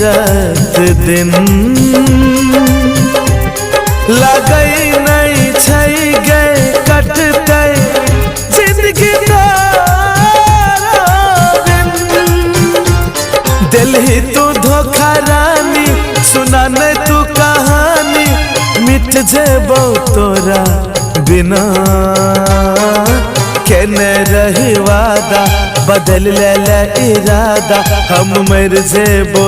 रात दिन लगई नहीं छई गए कटते जिंदगी दिल ही तू धोखा रानी सुना नहीं तू कहानी मिट जेबो तोरा बिना केने रही वादा बदल ले इरादा हम मर जेबो।